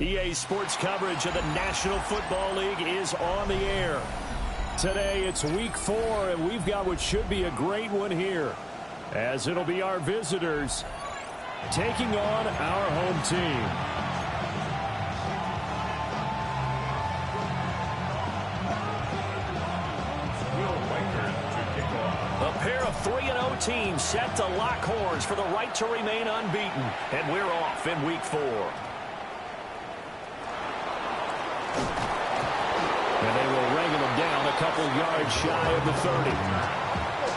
EA Sports coverage of the National Football League is on the air. Today it's week 4, and we've got what should be a great one here, as it'll be our visitors taking on our home team. A pair of 3-0 teams set to lock horns for the right to remain unbeaten, and we're off in week 4. And they will wrangle them down a couple yards shy of the 30.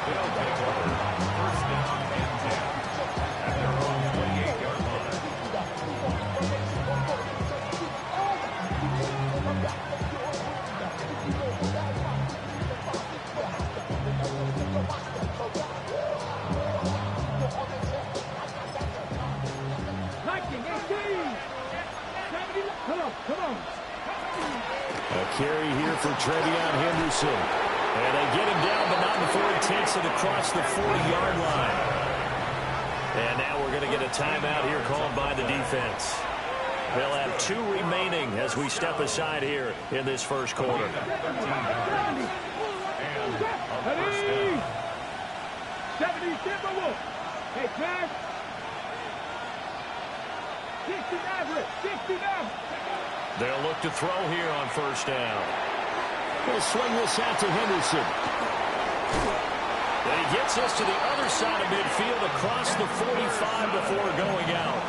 They'll take over. First down and 10 at their own 28-yard line. Come on. A carry here for Trevion Henderson. And they get him down, but not before he takes it across the 40-yard line. And now we're going to get a timeout here called by the defense. They'll have 2 remaining as we step aside here in this first quarter. They'll look to throw here on first down. They'll swing this out to Henderson. And he gets us to the other side of midfield across the 45 before going out.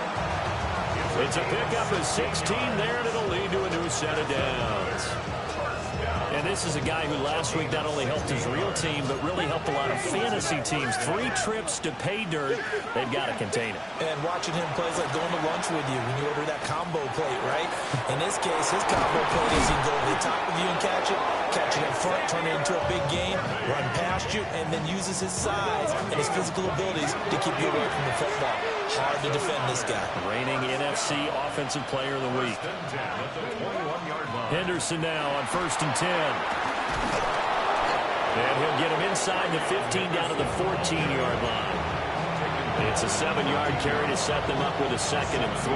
It's a pickup of 16 there, and it'll lead to a new set of downs. And this is a guy who last week not only helped his real team, but really helped a lot of fantasy teams. 3 trips to pay dirt. They've got to contain it. And watching him play is like going to lunch with you when you order that combo plate, right? In this case, his combo plate is he can go over the top of you and catch it in front, turn it into a big game, run past you, and then uses his size and his physical abilities to keep you away from the football. Hard to defend this guy. Reigning NFC Offensive Player of the Week. Henderson now on 1st and 10. And he'll get him inside the 15 down to the 14-yard line. It's a 7-yard carry to set them up with a 2nd and 3.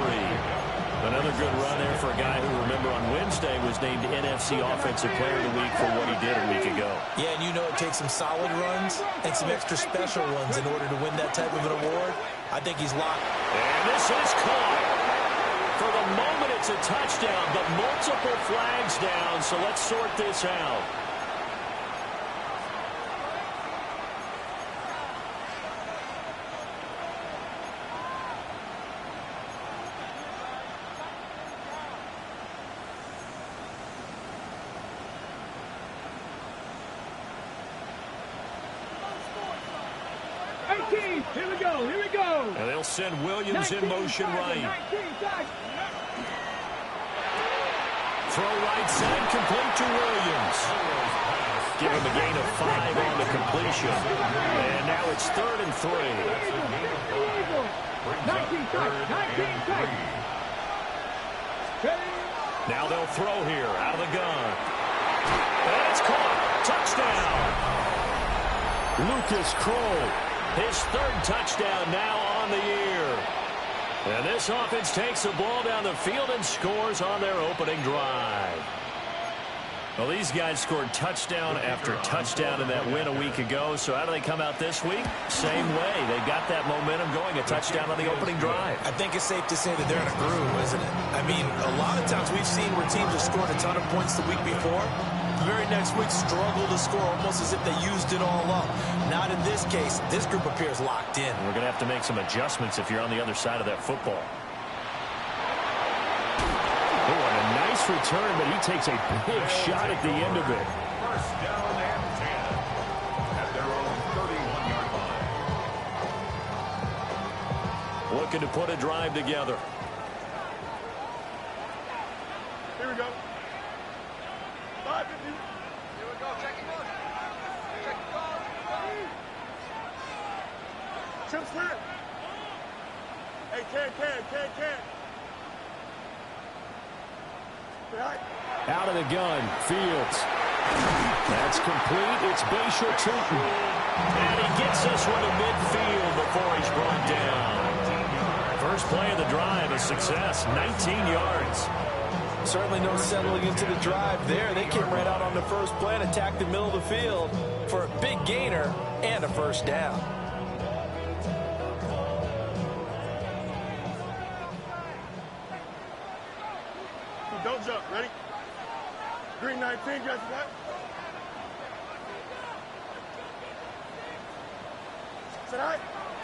Another good run there for a guy who, remember, on Wednesday was named NFC Offensive Player of the Week for what he did a week ago. Yeah, and you know it takes some solid runs and some extra special ones in order to win that type of an award. I think he's locked. And this is caught. For the moment, it's a touchdown, but multiple flags down, so let's sort this out. Here we go. And they'll send Williams in motion right. Throw right side, complete to Williams. Give him a gain of 5 on the completion. And now it's 3rd and 3. 19 Now they'll throw here out of the gun. And it's caught. Touchdown. Lucas Kroll. His 3rd touchdown now on the year. And this offense takes the ball down the field and scores on their opening drive. Well, these guys scored touchdown after touchdown in that win a week ago. So how do they come out this week? Same way. They've got that momentum going. A touchdown on the opening drive. I think it's safe to say that they're in a groove, isn't it? I mean, a lot of times we've seen where teams have scored a ton of points the week before. The very next week struggle to score almost as if they used it all up. Not in this case. This group appears locked in. We're going to have to make some adjustments if you're on the other side of that football. Oh, and a nice return, but he takes a big shot at the end of it. First down and 10 at their own 31-yard line. Looking to put a drive together. Here we go. Here we go. Check it out. Check it out. Chip slip. Hey, Ken. Out of the gun, Fields. That's complete. It's Bashir Tootin. And he gets this one to midfield before he's brought down. first play of the drive, a success, 19 yards. Certainly no settling into the drive there. They came right out on the first play and attacked the middle of the field for a big gainer and a first down. Don't jump. Ready? Green 19, guys.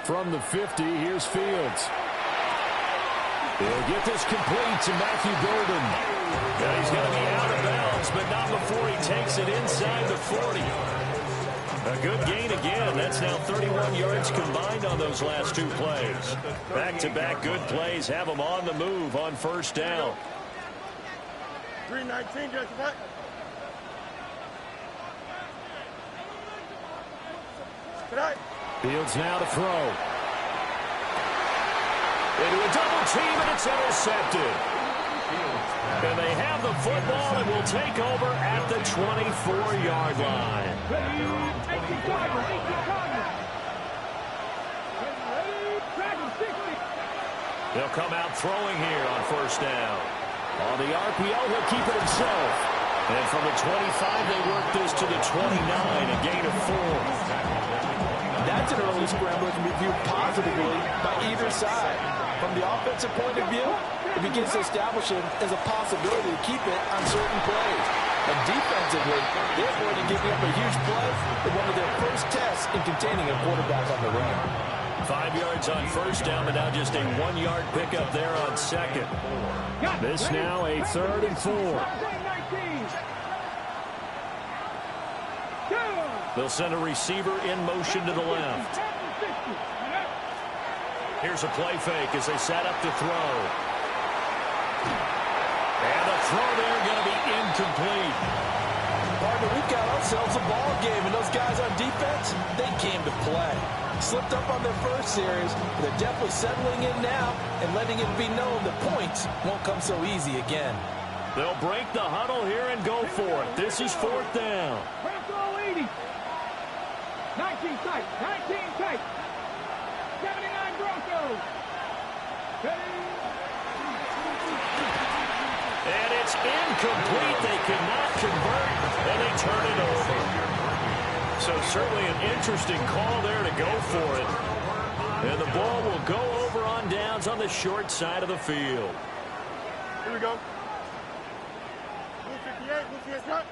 From the 50, here's Fields. He'll get this complete to Matthew Golden. Yeah, he's going to be out of bounds, but not before he takes it inside the 40. A good gain again. That's now 31 yards combined on those last two plays. Back-to-back good plays have them on the move on first down. 319, guys. Fields now to throw. Into a double team, and it's intercepted. And they have the football and will take over at the 24-yard line. They'll come out throwing here on first down. On the RPO, he'll keep it himself. And from the 25, they work this to the 29, a gain of 4. That's an early scrambler that can be viewed positively by either side. From the offensive point of view, it begins to establish it as a possibility to keep it on certain plays. And defensively, they're going to give up a huge play in one of their first tests in containing a quarterback on the run. 5 yards on first down, but now just a 1-yard pickup there on second. This now a 3rd and 4. They'll send a receiver in motion to the left. Here's a play fake as they set up to throw. And the throw there going to be incomplete. Partner, we've got ourselves a ball game, and those guys on defense, they came to play. Slipped up on their first series, but they're definitely settling in now and letting it be known the points won't come so easy again. They'll break the huddle here and go for it. This is 4th down. 19 tight, 19 tight. 79 Broncos. And it's incomplete. They cannot convert, and they turn it over. So certainly an interesting call there to go for it. And the ball will go over on downs on the short side of the field. Here we go. Blue 58, Blue 58 cut.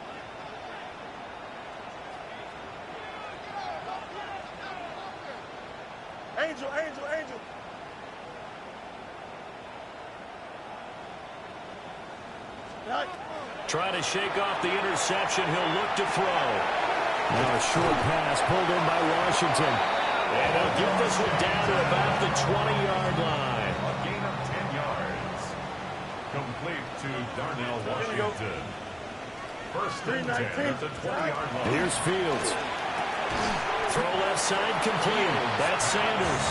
Angel, Angel, Angel. Right. Trying to shake off the interception. He'll look to throw. Now a short pass pulled in by Washington. And he'll get this one down to about the 20-yard line. A gain of 10 yards. Complete to Darnell Washington. First and 10 at the 20-yard line. Here's Fields. Throw left side complete. That's Sanders.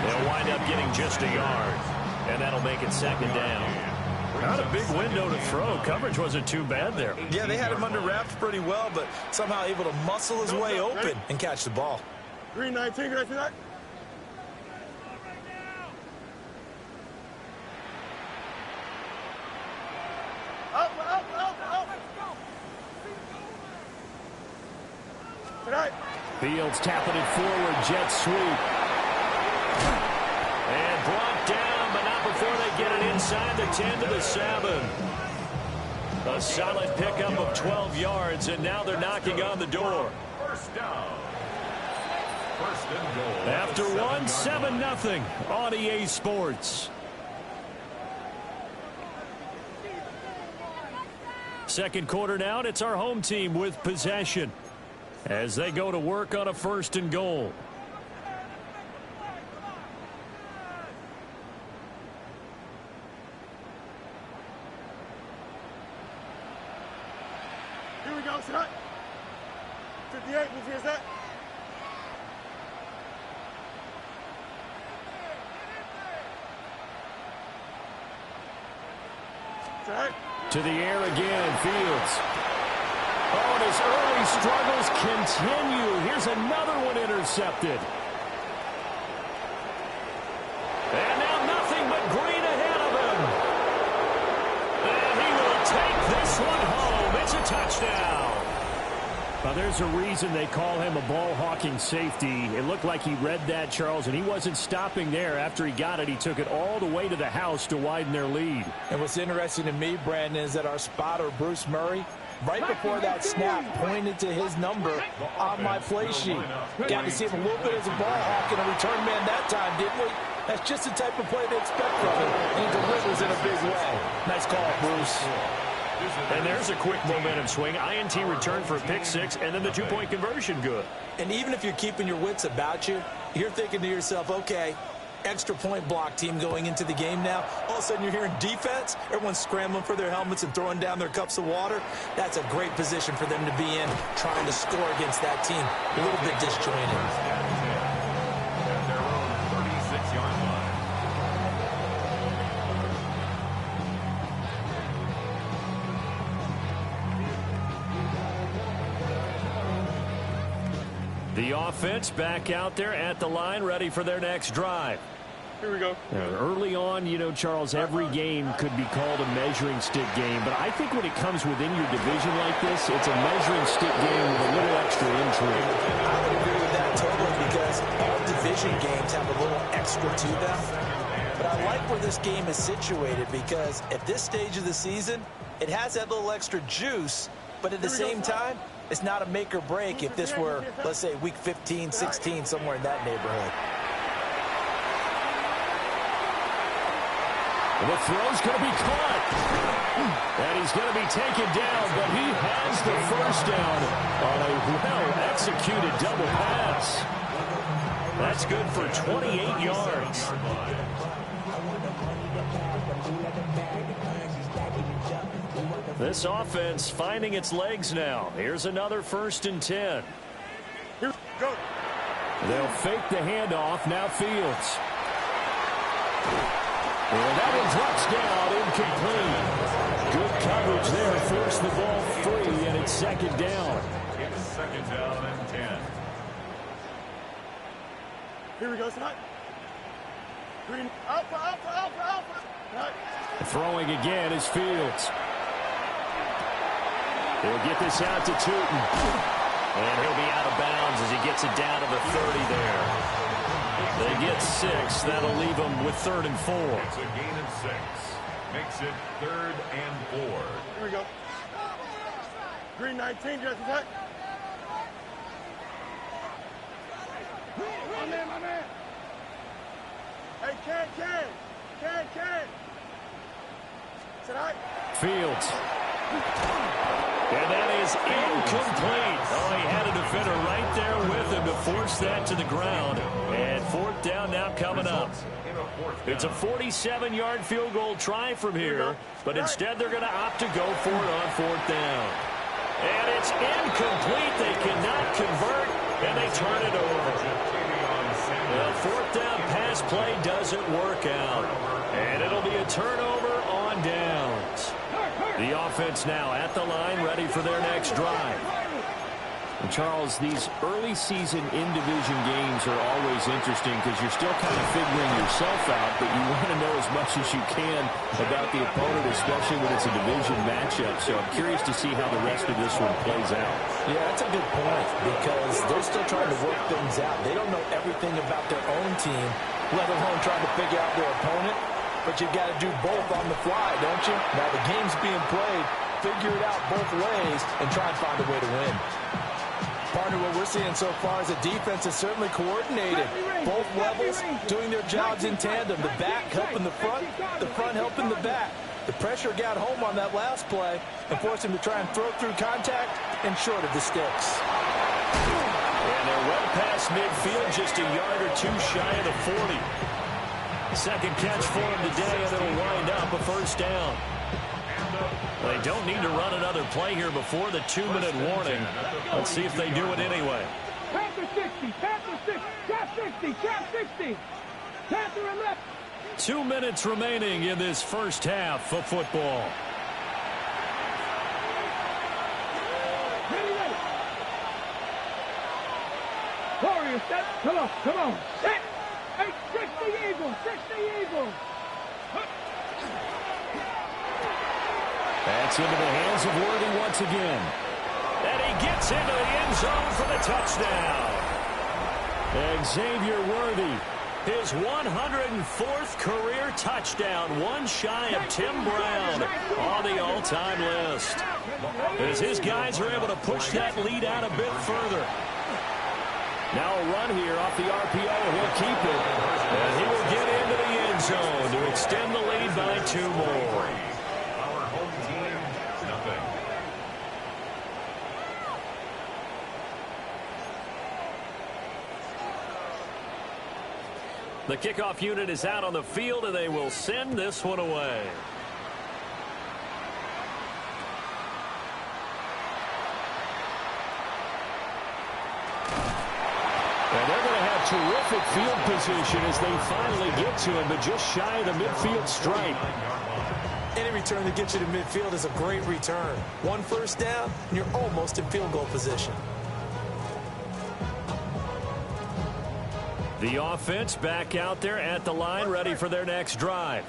They'll wind up getting just a yard. And that'll make it 2nd down. Not a big window to throw. Coverage wasn't too bad there. Yeah, they had him under wraps pretty well, but somehow able to muscle his way open and catch the ball. Green 19, can I see that? Up, up, up, up. Tonight. Fields tapping it forward. Jet sweep. And brought down, but not before they get it inside the 10 to the 7. A solid pickup of 12 yards, and now they're knocking on the door. First down. First and goal. After one, 7-0 on EA Sports. Second quarter now, and it's our home team with possession as they go to work on a 1st and goal. Here we go, tonight. 58, here's that. Tonight. To the air again, Fields. Oh, and his early struggles continue. Here's another one intercepted. And touchdown. Well, there's a reason they call him a ball-hawking safety. It looked like he read that, Charles, and he wasn't stopping there. After he got it, he took it all the way to the house to widen their lead. And what's interesting to me, Brandon, is that our spotter, Bruce Murray, right before that snap, pointed to his number on my play sheet. Got to see him a little bit as a ball hawk and a return man that time, didn't we? That's just the type of play they expect from him, and he delivers in a big way. Nice call, Bruce. And there's a quick momentum swing. INT return for a pick six, and then the two-point conversion good. And even if you're keeping your wits about you, you're thinking to yourself, okay, extra point block team going into the game now. All of a sudden you're hearing defense. Everyone's scrambling for their helmets and throwing down their cups of water. That's a great position for them to be in, trying to score against that team. A little bit disjointed. The offense back out there at the line, ready for their next drive. Here we go. Early on, you know, Charles, every game could be called a measuring stick game. But I think when it comes within your division like this, it's a measuring stick game with a little extra intrigue. I would agree with that totally because all division games have a little extra to them. But I like where this game is situated because at this stage of the season, it has that little extra juice. But at the same time, it's not a make or break if this were, let's say, week 15, 16, somewhere in that neighborhood. The throw's going to be caught. And he's going to be taken down, but he has the first down on a well-executed double pass. That's good for 28 yards. This offense finding its legs now. Here's another 1st and 10. Here, go. They'll fake the handoff. Now Fields. And that one drops down, incomplete. Good coverage there, forced the ball free, and it's 2nd down. It's 2nd down and 10. Here we go, Scott. Green, alpha. Throwing again is Fields. He'll get this out to Tootin. And he'll be out of bounds as he gets it down to the 30 there. They get 6. That'll leave them with 3rd and 4. It's a gain of 6. Makes it 3rd and 4. Here we go. Green 19, Justin Tuck. My man. Hey, Can. Tonight. Fields. And that is incomplete. Oh, he had a defender right there with him to force that to the ground. And 4th down now coming up. It's a 47-yard field goal try from here, but instead they're going to opt to go for it on 4th down. And it's incomplete. They cannot convert, and they turn it over. The 4th down pass play doesn't work out. And it'll be a turnover on downs. The offense now at the line, ready for their next drive. And Charles, these early season in-division games are always interesting because you're still kind of figuring yourself out, but you want to know as much as you can about the opponent, especially when it's a division matchup. So I'm curious to see how the rest of this one plays out. Yeah, that's a good point because they're still trying to work things out. They don't know everything about their own team, let alone trying to figure out their opponent. But you've got to do both on the fly, don't you? Now the game's being played. Figure it out both ways and try and find a way to win. Partner, what we're seeing so far is a defense is certainly coordinated. Both levels doing their jobs in tandem. The back helping the front helping the back. The pressure got home on that last play and forced him to try and throw through contact and short of the sticks. And they're well past midfield, just a yard or two shy of the 40. Second catch for him today, and it'll wind up a 1st down. They don't need to run another play here before the 2-minute warning. Let's see if they do it anyway. Panther 60, Panther 60, Cap 60, Cap 60. Panther 11. 2 minutes remaining in this first half of football. Ready. Warriors, set. Come on. Set. Hey, 60 Eagles. That's It's into the hands of Worthy once again. And he gets into the end zone for the touchdown. And Xavier Worthy, his 104th career touchdown, one shy of Tim Brown on the all-time list. As his guys are able to push that lead out a bit further. Now a run here off the RPO. He'll keep it. And he will get into the end zone to extend the lead by 2 more. Our home team, nothing. The kickoff unit is out on the field, and they will send this one away. And they're going to have terrific field position as they finally get to him, but just shy of the midfield stripe. Any return that gets you to midfield is a great return. 1 first down, and you're almost in field goal position. The offense back out there at the line, ready for their next drive.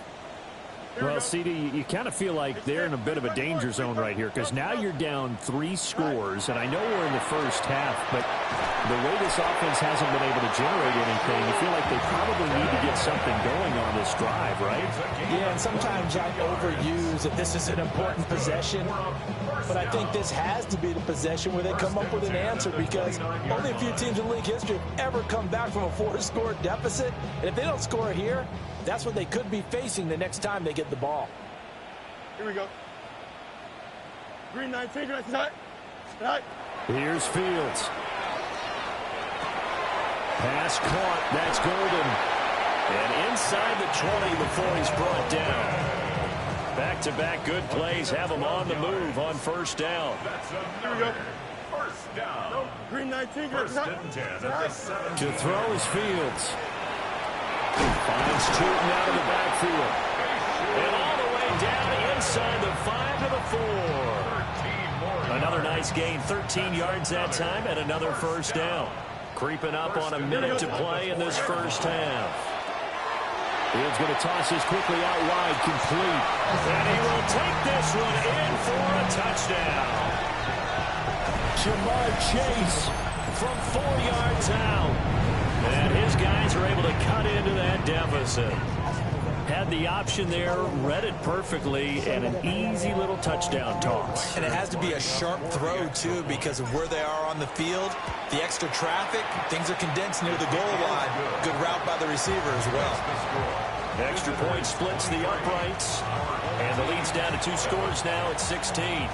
Well, CD, you kind of feel like they're in a bit of a danger zone right here because now you're down 3 scores, and I know we're in the first half, but the way this offense hasn't been able to generate anything, you feel like they probably need to get something going on this drive, right? Yeah, and sometimes I overuse that this is an important possession, but I think this has to be the possession where they come up with an answer because only a few teams in league history have ever come back from a 4-score deficit, and if they don't score here, that's what they could be facing the next time they get the ball. Here we go. Green 19, that's tight. Tight. Here's Fields. Pass caught. That's Golden. And inside the 20 before he's brought down. Back-to-back good plays have him on the move on first down. Here we go. First down. Green 19, First that's and 10 tight. at the 7. To throw is Fields. Finds Tootin out of the backfield. And all the way down inside the 5 to the 4. Another nice gain, 13 yards that time, and another first down. Creeping up on a minute to play in this first half. Fields going to toss this quickly out wide, complete. And he will take this one in for a touchdown. Jamar Chase from 4 yards out. And his guys are able to cut into that deficit. Had the option there, read it perfectly, and an easy little touchdown toss. And it has to be a sharp throw, too, because of where they are on the field. The extra traffic, things are condensed near the goal line. Good route by the receiver as well. Extra point splits the uprights. And the lead's down to 2 scores now at 16.